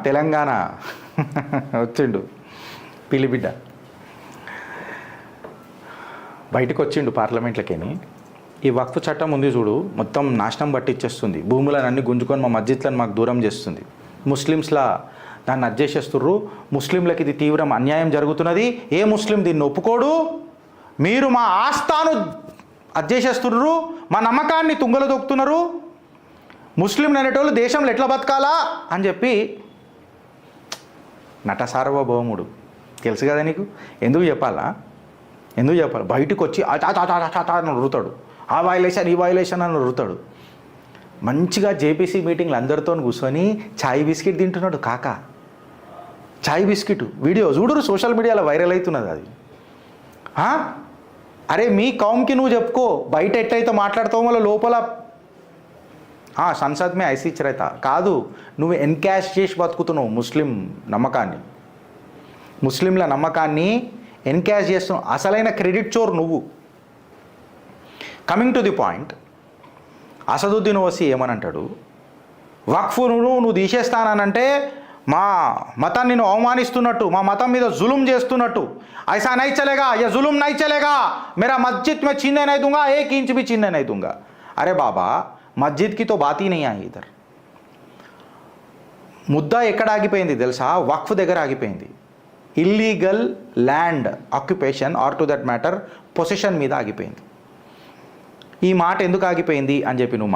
తెలంగాణ వచ్చిండు పిలిబిడ్డ బయటకు వచ్చిండు పార్లమెంట్లకేని. ఈ వక్ఫ్ చట్టం ఉంది చూడు, మొత్తం నాశనం పట్టించేస్తుంది, భూములను అన్ని గుంజుకొని మా మస్జిద్లను మాకు దూరం చేస్తుంది, ముస్లిమ్స్లా దాన్ని అడ్జేసేస్తుర్రు, ముస్లింలకు ఇది తీవ్రం అన్యాయం జరుగుతున్నది, ఏ ముస్లిం దీన్ని ఒప్పుకోడు, మీరు మా ఆస్థాను అడ్జేసేస్తుర్రు, మా నమ్మకాన్ని తుంగలు దొక్కుతున్నారు, ముస్లింలు అనేటోళ్ళు దేశంలో ఎట్లా బతకాలా అని చెప్పి నట సార్వభౌముడు తెలుసు కదా నీకు. ఎందుకు చెప్పాలా, ఎందుకు చెప్పాలి? బయటకు వచ్చి అని రుతాడు, ఆ వైలేషన్ ఈ వైలేషన్ అని రుతాడు. మంచిగా జేపీసీ మీటింగ్లు అందరితో కూర్చొని చాయ్ బిస్కెట్ తింటున్నాడు కాక. చాయ్ బిస్కెట్ వీడియో చూడరు, సోషల్ మీడియాలో వైరల్ అవుతున్నది అది. అరే మీ కౌమ్కి నువ్వు చెప్పుకో, బయట ఎట్లయితే మాట్లాడతావు మళ్ళీ లోపల సంసద్ మే ఐసీ చరైతా కాదు, నువ్వు ఎన్కాష్ చేసి బతుకుతున్నావు ముస్లిం నమ్మకాన్ని, ముస్లింల నమ్మకాన్ని ఎన్కాష్ చేస్తున్నావు. అసలైన క్రెడిట్ చోర్ నువ్వు. Coming to the point, Asaduddin Owaisi ఏమనంటాడు, వక్ఫ్ను నువ్వు తీసేస్తానంటే మా మతాన్ని నువ్వు అవమానిస్తున్నట్టు, మా మతం మీద జులుం చేస్తున్నట్టు. ఐసా నై చలేగా, యా జులుం నై చలేగా, మేరా మస్జిద్ మే छीनने नहीं दूंगा, एक इंच भी छीनने नहीं दूंगा. अरे बाबा, మస్జిద్ కి తో బాత్ హీ నహీ ఆయి ఇధర్. ముద్దా ఎక్కడ ఆగిపోయింది తెలుసా? వక్ఫ్ దగ్గర ఆగిపోయింది. Illegal land occupation or to that matter position మీద ఆగిపోయింది. ఈ మాట ఎందుకు ఆగిపోయింది అని చెప్పి నువ్వు